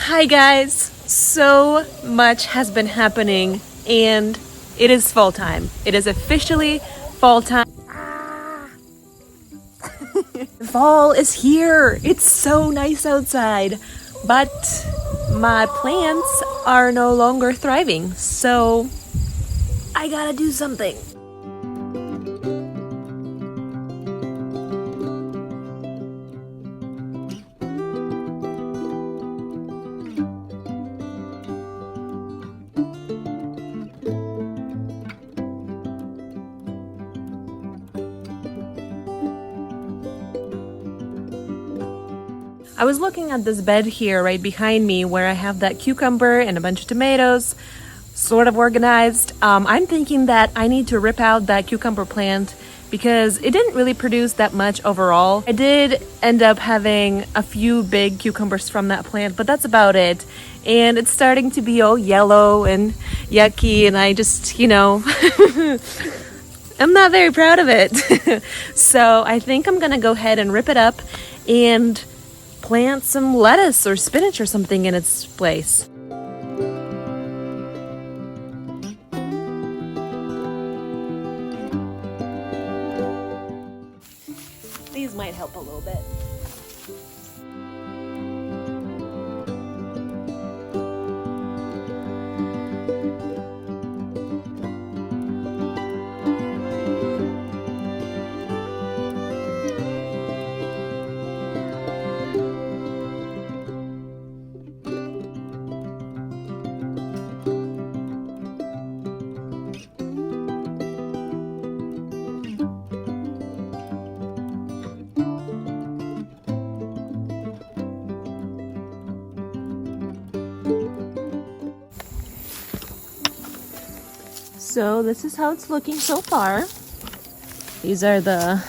Hi guys! So much has been happening and it is fall time. It is officially fall time. Fall is here! It's so nice outside, but my plants are no longer thriving, so I gotta do something. I was looking at this bed here right behind me where I have that cucumber and a bunch of tomatoes sort of organized. I'm thinking that I need to rip out that cucumber plant because it didn't really produce that much overall. I did end up having a few big cucumbers from that plant, but that's about it. And it's starting to be all yellow and yucky, and I just, I'm not very proud of it. So I think I'm gonna go ahead and rip it up and plant some lettuce or spinach or something in its place. These might help a little bit. So this is how it's looking so far. These are the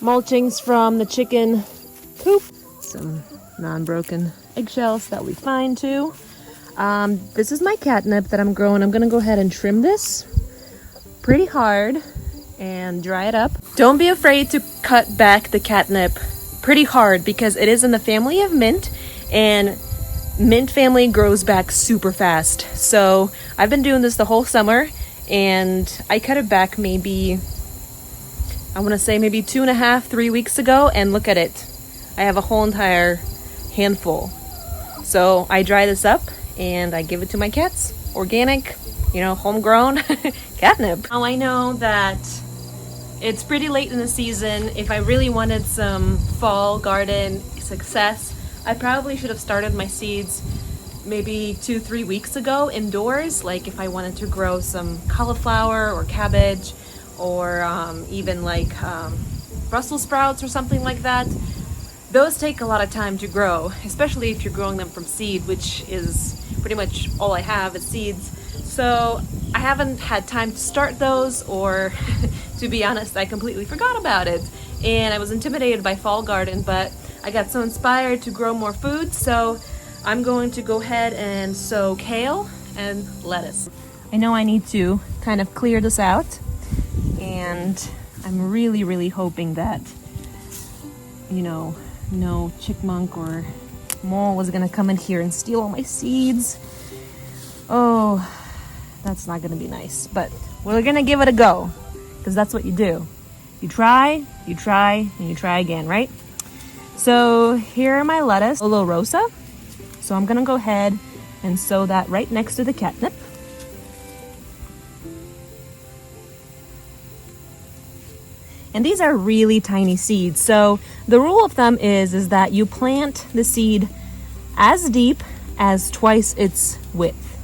mulchings from the chicken coop. Some non-broken eggshells that we find too. This is my catnip that I'm growing. I'm gonna go ahead and trim this pretty hard and dry it up. Don't be afraid to cut back the catnip pretty hard because it is in the family of mint, and mint family grows back super fast. So I've been doing this the whole summer, and I cut it back maybe, I want to say maybe 2.5, 3 weeks ago, and look at it. I have a whole entire handful. So I dry this up and I give it to my cats. Organic, homegrown catnip. Now I know that it's pretty late in the season. If I really wanted some fall garden success, I probably should have started my seeds maybe 2-3 weeks ago indoors, like if I wanted to grow some cauliflower or cabbage or even like Brussels sprouts or something like that. Those take a lot of time to grow, especially if you're growing them from seed, which is pretty much all I have is seeds. So I haven't had time to start those, or to be honest, I completely forgot about it. And I was intimidated by fall garden, but I got so inspired to grow more food, so I'm going to go ahead and sow kale and lettuce. I know I need to kind of clear this out, and I'm really, really hoping that, no chipmunk or mole was gonna come in here and steal all my seeds. Oh, that's not gonna be nice, but we're gonna give it a go, because that's what you do. You try, and you try again, right? So here are my lettuce, Olorosa. So I'm gonna go ahead and sow that right next to the catnip. And these are really tiny seeds. So the rule of thumb is that you plant the seed as deep as twice its width.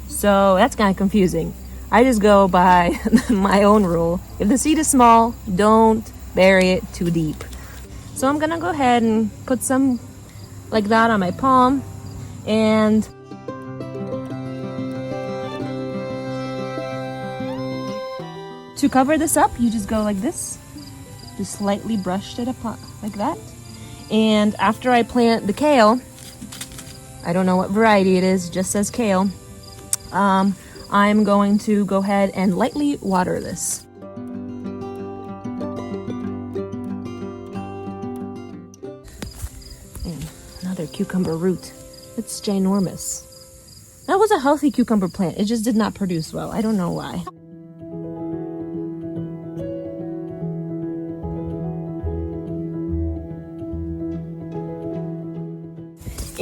So that's kind of confusing. I just go by my own rule. If the seed is small, don't bury it too deep. So I'm gonna go ahead and put some like that on my palm, and to cover this up, you just go like this. Just slightly brushed it up like that. And after I plant the kale, I don't know what variety it is, it just says kale, I'm going to go ahead and lightly water this. And another cucumber root. It's ginormous. That was a healthy cucumber plant. It just did not produce well. I don't know why.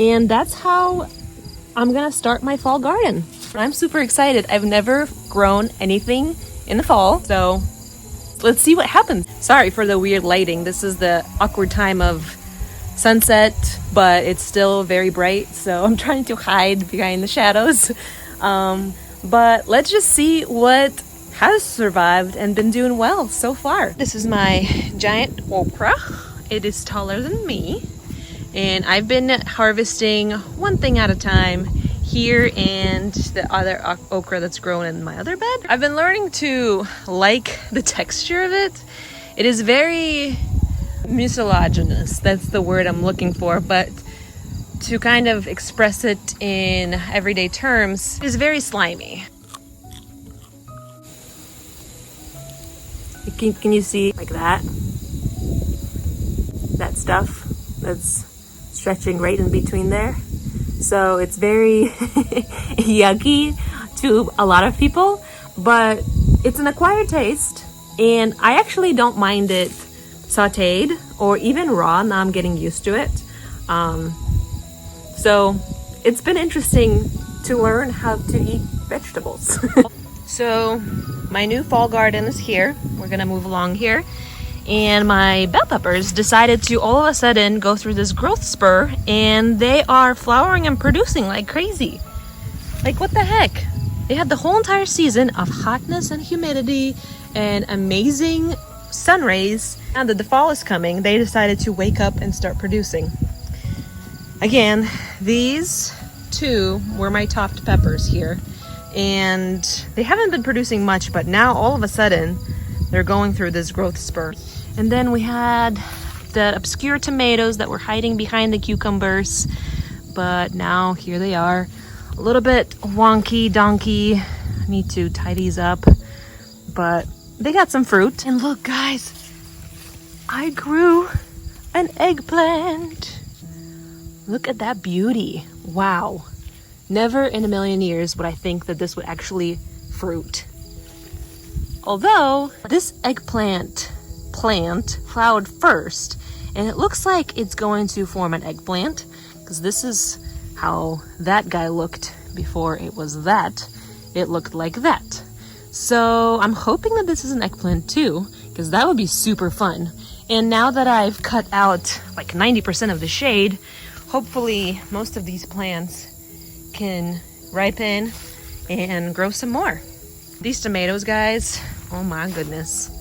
And that's how I'm gonna start my fall garden. I'm super excited. I've never grown anything in the fall, so let's see what happens. Sorry for the weird lighting. This is the awkward time of sunset, but it's still very bright, so I'm trying to hide behind the shadows. But let's just see what has survived and been doing well so far. This is my giant okra. It is taller than me, and I've been harvesting one thing at a time here and the other okra that's grown in my other bed. I've been learning to like the texture of it. It is very mucilaginous, that's the word I'm looking for, but to kind of express it in everyday terms, it is very slimy. Can you see like that? That stuff that's stretching right in between there. So it's very yucky to a lot of people, but it's an acquired taste, and I actually don't mind it sauteed or even raw. Now I'm getting used to it. So it's been interesting to learn how to eat vegetables. So my new fall garden is here. We're gonna move along here. And my bell peppers decided to all of a sudden go through this growth spur, and they are flowering and producing like crazy. Like, what the heck? They had the whole entire season of hotness and humidity and amazing sun rays. Now that the fall is coming, they decided to wake up and start producing. Again, these two were my topped peppers here, and they haven't been producing much, but now all of a sudden they're going through this growth spurt. And then we had the obscure tomatoes that were hiding behind the cucumbers, but now here they are. A little bit wonky donkey. I need to tie these up, but they got some fruit. And look, guys, I grew an eggplant. Look at that beauty. Wow. Never in a million years would I think that this would actually fruit. Although this eggplant plant flowered first, and it looks like it's going to form an eggplant, because this is how that guy looked before it was that. It looked like that. So I'm hoping that this is an eggplant too, because that would be super fun. And now that I've cut out like 90% of the shade, hopefully most of these plants can ripen and grow some more. These tomatoes, guys, oh my goodness.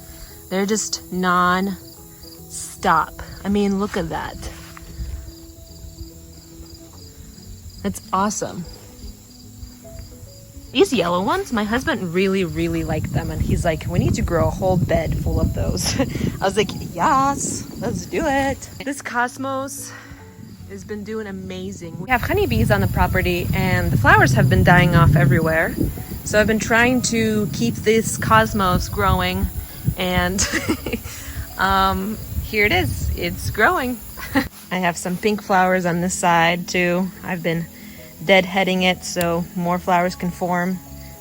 They're just non-stop. I mean, look at that. That's awesome. These yellow ones, my husband really, really liked them. And he's like, we need to grow a whole bed full of those. I was like, yes, let's do it. This cosmos has been doing amazing. We have honeybees on the property, and the flowers have been dying off everywhere. So I've been trying to keep this cosmos growing, and here it is. It's growing. I have some pink flowers on this side too. I've been deadheading it so more flowers can form.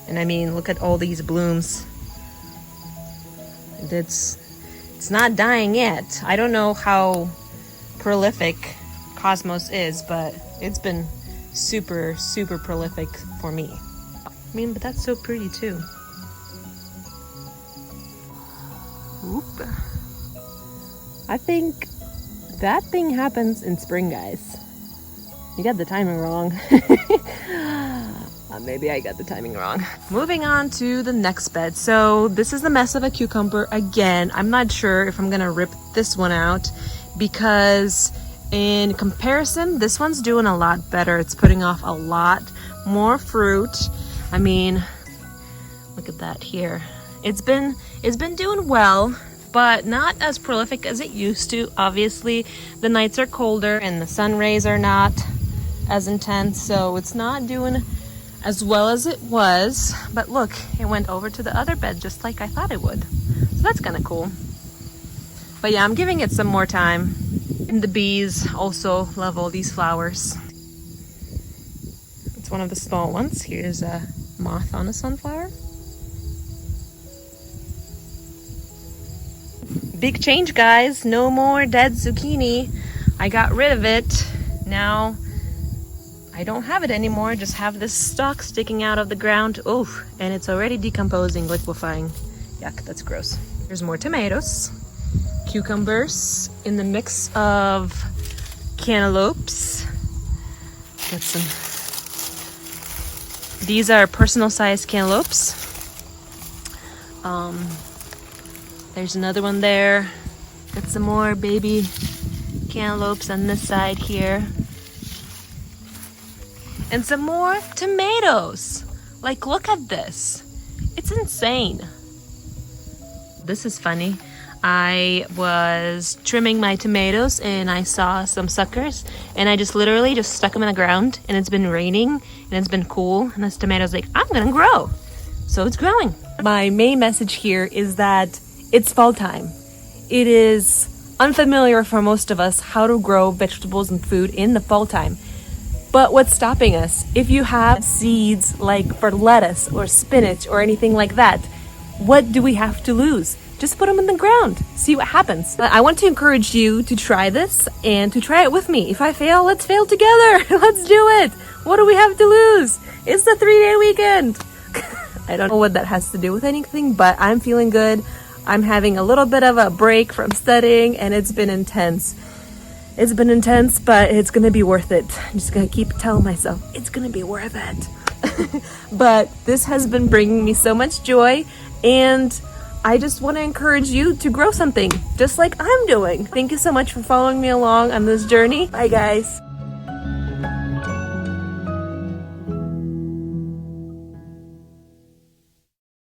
And I mean, look at all these blooms. It's not dying yet. I don't know how prolific cosmos is, but it's been super, super prolific for me. I mean, but that's so pretty too. Oop. I think that thing happens in spring, guys. You got the timing wrong. Maybe I got the timing wrong. Moving on to the next bed. So this is the mess of a cucumber again. I'm not sure if I'm gonna rip this one out, because in comparison, this one's doing a lot better. It's putting off a lot more fruit. I mean, look at that here. It's been doing well, but not as prolific as it used to. Obviously, the nights are colder and the sun rays are not as intense, so it's not doing as well as it was. But look, it went over to the other bed just like I thought it would. So that's kind of cool. But yeah, I'm giving it some more time. And the bees also love all these flowers. It's one of the small ones. Here's a moth on a sunflower. Big change, guys. No more dead zucchini. I got rid of it. Now I don't have it anymore. Just have this stalk sticking out of the ground. Oh, and it's already decomposing, liquefying. Yuck, that's gross. Here's more tomatoes, cucumbers in the mix of cantaloupes. Got some. These are personal sized cantaloupes. There's another one there. Got some more baby cantaloupes on this side here. And some more tomatoes. Like, look at this. It's insane. This is funny. I was trimming my tomatoes and I saw some suckers and I just literally just stuck them in the ground, and it's been raining and it's been cool, and this tomato's like, I'm gonna grow. So it's growing. My main message here is that it's fall time. It is unfamiliar for most of us how to grow vegetables and food in the fall time. But what's stopping us? If you have seeds like for lettuce or spinach or anything like that, what do we have to lose? Just put them in the ground. See what happens. I want to encourage you to try this and to try it with me. If I fail, let's fail together. Let's do it. What do we have to lose? It's the 3-day weekend. I don't know what that has to do with anything, but I'm feeling good. I'm having a little bit of a break from studying, and it's been intense. It's been intense, but it's gonna be worth it. I'm just gonna keep telling myself, it's gonna be worth it. But this has been bringing me so much joy, and I just want to encourage you to grow something, just like I'm doing. Thank you so much for following me along on this journey. Bye, guys.